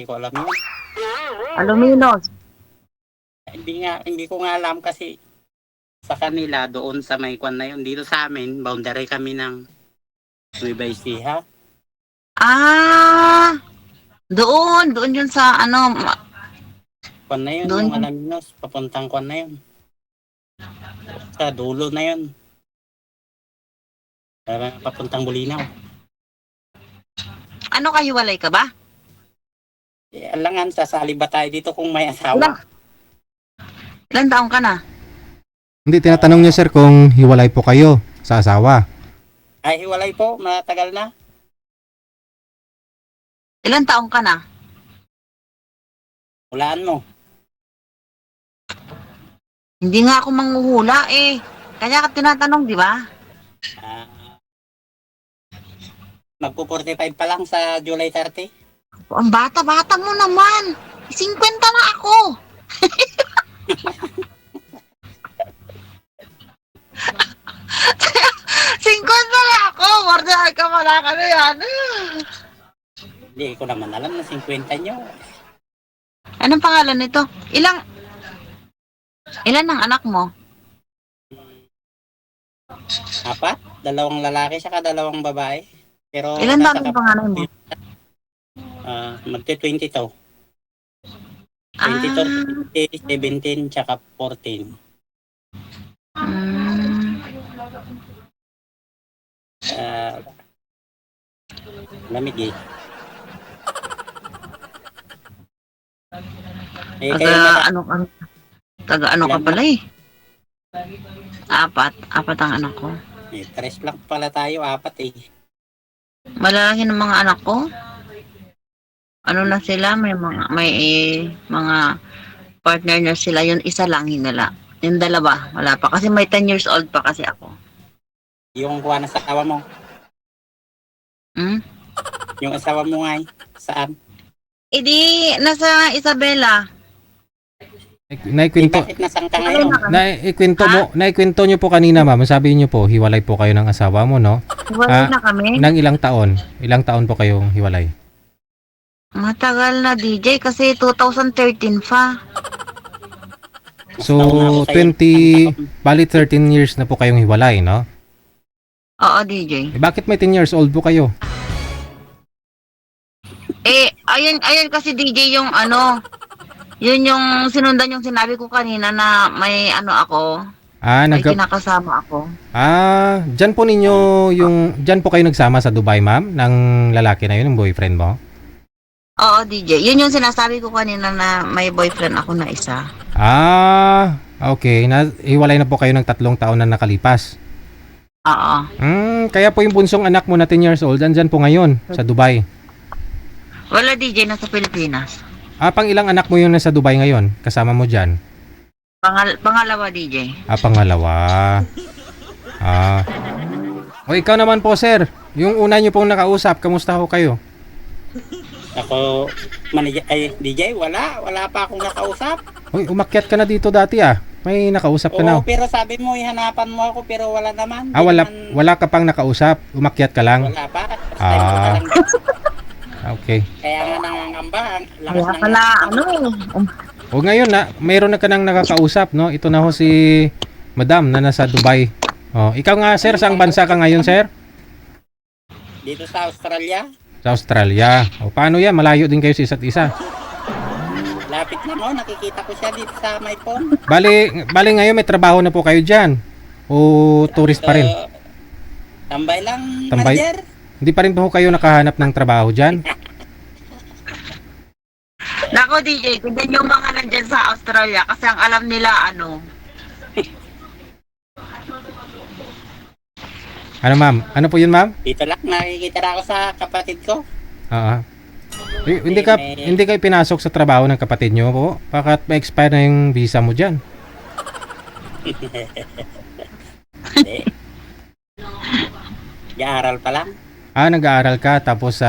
Hindi ko alam yun. Aluminos. Hindi ko nga alam kasi sa kanila doon sa may kwan na yun. Dito sa amin, boundary kami ng Nueva Ecija. Ah, doon yun sa ano, Kwan na yun, doon yung Alaminos. Papuntang kwan na yun. Sa dulo na yun. Papuntang Bulinaw. ano kahiwalay ka ba? Alangan, sasali ba tayo dito kung may asawa? Ilan taong ka na? Hindi, tinatanong niya sir kung hiwalay po kayo sa asawa. Ay, hiwalay po. Matagal na. Ilan taong ka na? Hulaan mo. Hindi nga ako manghuhula eh. Kaya ka tinatanong, di ba? Magpo-45 pa lang sa July 30. Ang bata-bata mo naman. 50 na ako. Singkwenta na ako. Wardahan ka pala ka na yan. Hindi ko naman alam na 50 nyo. Anong pangalan nito? Ilan ang anak mo? 4, 2 lalaki saka 2 babae. Pero Ilan taon ang pangalan mo? magti-20 to. 20, 17, tsaka 14. Lamig eh. Kayo Taga ano ka pala eh? Apat ang anak ko. Tres lang pala tayo, 4 eh. Malalaki ng mga anak ko. Ano na sila, may mga partner na sila. Yung isa lang hinala. Yung dalawa, wala pa. Kasi may 10 years old pa kasi ako. Yung kuha na sa asawa mo. Yung asawa mo nga saan? Di, nasa Isabela. Naikwento, Bakit nasang ka ngayon? naikwento nyo po kanina ma'am, sabi nyo po, hiwalay po kayo ng asawa mo, no? Hiwalay na kami. Nang ilang taon po kayong hiwalay? Matagal na DJ kasi 2013 pa. So, 13 years na po kayong hiwalay, no? Oo, DJ. Bakit may 10 years old po kayo? Ayun kasi DJ yung ano, yun yung sinundan yung sinabi ko kanina na may ano ako, may kinakasama ako. Diyan po kayo nagsama sa Dubai, ma'am, ng lalaki na yun, ng boyfriend mo? Oo, DJ. Yun yung sinasabi ko kanina na may boyfriend ako na isa. Okay. Hiwalay na po kayo ng 3 taon na nakalipas. Oo. Kaya po yung bunsong anak mo na 10 years old, andyan po ngayon sa Dubai. Wala DJ, nasa Pilipinas. Pang ilang anak mo yung nasa Dubai ngayon? Kasama mo dyan? Pangalawa DJ. Pangalawa. O ikaw naman po sir, yung una nyo pong nakausap, kamusta ho kayo? Ako, DJ, wala pa akong nakausap. Uy, umakyat ka na dito dati May nakausap ka na. Oo, pero sabi mo, ihanapan mo ako, pero wala naman. Wala ka pang nakausap, umakyat ka lang? Wala pa. First time ko na lang. Okay. Kaya nga nangangamba. Kaya pala, O ngayon mayroon na ka nang nakakausap, no? Ito na ho si Madam na nasa Dubai. Ikaw nga sir, saang bansa ka ngayon sir? Dito sa Australia. Sa Australia. Paano yan? Malayo din kayo sa isa't isa. Lapit lang nakikita ko siya dito sa my phone. Bali ngayon may trabaho na po kayo dyan? O tourist pa rin? Tambay lang, Tambay? manager. Hindi pa rin po kayo nakahanap ng trabaho dyan? Nako DJ, tignan yung mga nandyan sa Australia kasi ang alam nila Ano ma'am? Ano po yun ma'am? Dito lang, nakikita na ako sa kapatid ko. Hindi kayo pinasok sa trabaho ng kapatid nyo po? Bakit ma-expire na yung visa mo dyan? Hindi. Nag-aaral pa lang. Nag-aaral ka tapos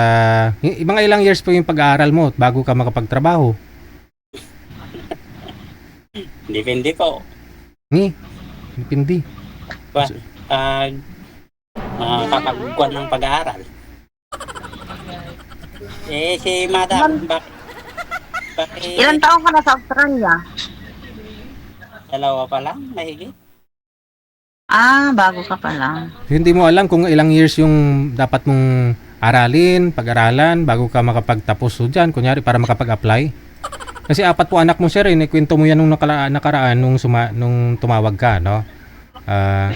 mga ilang years po yung pag-aaral mo bago ka makapagtrabaho? Depende po. Depende. Makakapagkuhan ng pag-aaral. Si Madam, Ilan Bakit taon ka na sa Australia? dalawa pa lang, mahigit? Ah, bago ka pa lang. Hindi mo alam kung ilang years yung dapat mong aralin, pag-aralan bago ka makapagtapos so dyan, kunyari para makapag-apply. Kasi 4 po anak mo sir, kwento mo yan nung nakaraan nung tumawag ka, no?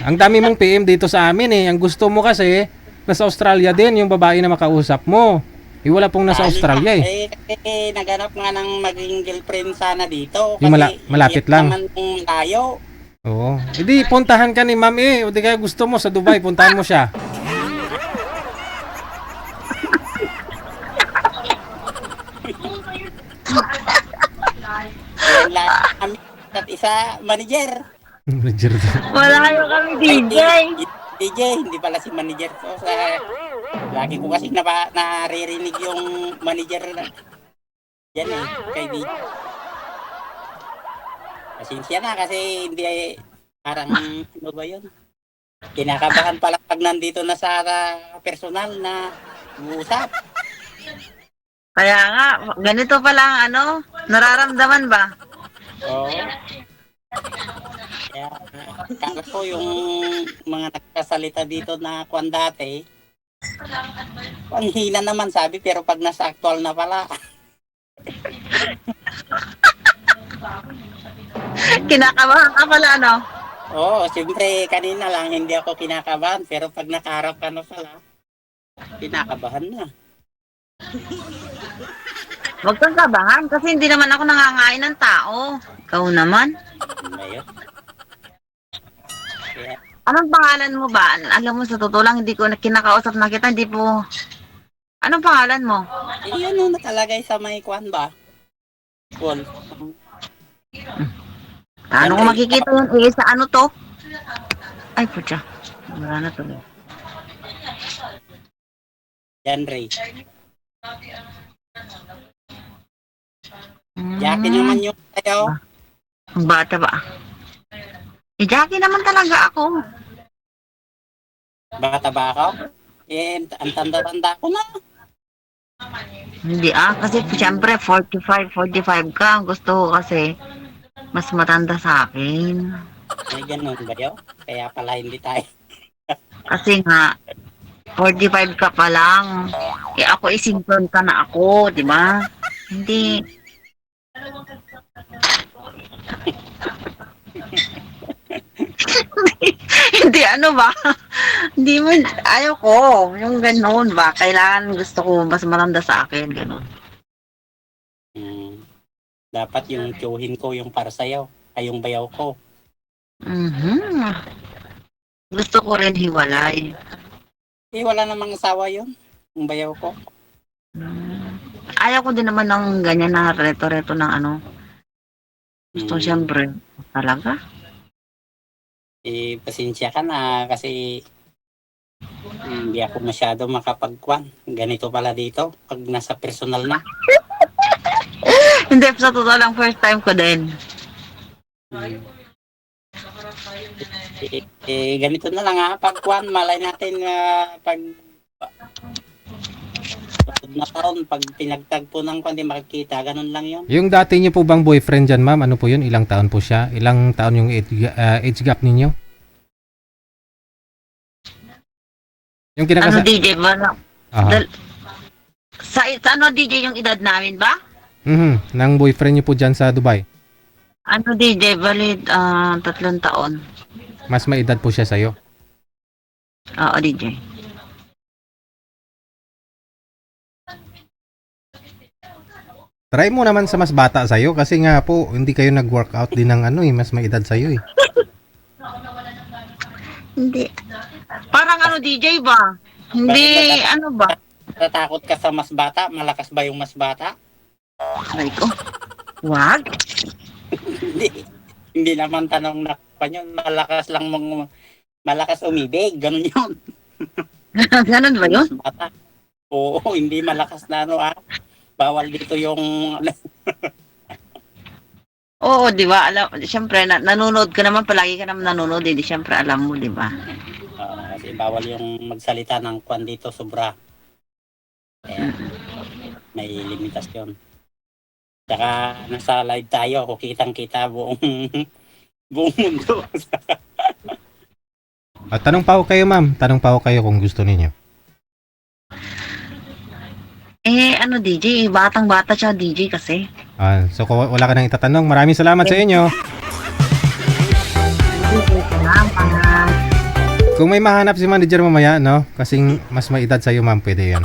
Ang dami mong PM dito sa amin eh. Ang gusto mo kasi nasa Australia din yung babae na makausap mo. Wala pong nasa Australia eh. Kasi naghanap nga ng maging girlfriend sana dito. Yung Kasi malapit iyak lang. naman yung layo. Oo. Hindi, puntahan ka ni ma'am eh. O di kaya gusto mo sa Dubai, puntahan mo siya. Yan lang kami at isa, manager. Manager daw. Wala kayo kami, DJ. DJ, hindi pala si manager. So, lagi ko kasi naririnig yung manager na yan eh, kay DJ. Pasensya na kasi hindi parang ano ba yun? Kinakabahan pala pag nandito na sa personal na uusap. Kaya nga, ganito pala ang ano, nararamdaman ba? Oo. Kaya kala ko yung mga nagkasalita dito na kwan dati, ang hina naman sabi pero pag nasa actual na pala. Kinakabahan ka pala, no? Oo, siyempre kanina lang hindi ako kinakabahan pero pag nakaharap ka na pala, kinakabahan na. Huwag kang kabahan kasi hindi naman ako nangangain ng tao. Ikaw naman. Ano ba yun? Kaya, Anong pangalan mo ba? Alam mo, sa totoo lang, hindi ko kinakausap na kita, hindi po. Anong pangalan mo? yun yung nakalagay sa may kwan ba? Wall. Paano ko makikita yun? Eh, sa ano to? Ay, putya. Wala na tuloy. Yan, Ray. Hmm, Jackie naman yung tayo. ang bata ba? Eh, Jackie naman talaga ako. Bata ba ako? Ang tanda-tanda ko na. Hindi kasi siyempre 45 ka. Gusto ko kasi mas matanda sa akin. May ganun ba yun? Kaya pala hindi tayo. Kasi nga, 45 ka pa lang. Eh ako isington ka na ako, di ba? Hindi. Hindi ano ba? Hindi mo, ayaw ko. Yung ganun ba? Kailangan gusto ko mas matanda sa akin. Ganun. Dapat yung tiyuhin ko yung para sa'yo. Ay yung bayaw ko. Mhm. Gusto ko rin hiwalay. Wala namang asawa yun. Yung bayaw ko. Ayaw ko din naman ng ganyan na reto-reto ng ano. Gusto siyempre. Talaga? Pasensya ka na kasi hindi ako masyado makapagkwan. Ganito pala dito pag nasa personal na. Hindi, sa totoo lang, first time ko din. Ganito na lang pagkwan. Malay natin pag na taon, pag pinagtagpo ng kwan, di makikita. Ganun lang yun. Yung dati niyo po bang boyfriend dyan ma'am, ano po yun? Ilang taon po siya? Ilang taon yung age gap ninyo? Yung Ano DJ ba? Aha. Sa ano DJ yung edad namin ba? Nang boyfriend niyo po dyan sa Dubai? Ano DJ, valid 3 taon. Mas may edad po siya sa'yo? Oo, DJ. Try mo naman sa mas bata sa'yo kasi nga po, hindi kayo nag-workout din ng ano mas may edad sa'yo eh. Hindi. Parang ano DJ ba? Hindi, ano ba? Natatakot ka sa mas bata? Malakas ba yung mas bata? Aray ko. Wag. Hindi naman tanong na pa yun. Malakas umibig. Ganun yun. Ganun ba yun? Mas bata. Oo, hindi malakas na bawal dito yung Oo, di ba? Alam, siyempre, nanonood ka naman, palagi ka naman nanonood, di siyempre alam mo, di ba? kasi bawal yung magsalita ng kwan dito sobra. Kaya may limitasyon. Tsaka nasa live tayo, kitang-kita buong buong mundo. At tanong pa ako kayo, ma'am. Tanong pa ako kayo kung gusto ninyo. Ano DJ, batang-bata siya DJ kasi. So kung wala ka nang itatanong, maraming salamat sa inyo. DJ, salamat. Kung may mahanap si manager mamaya, no? Kasing mas may edad sa'yo, ma'am, pwede yan.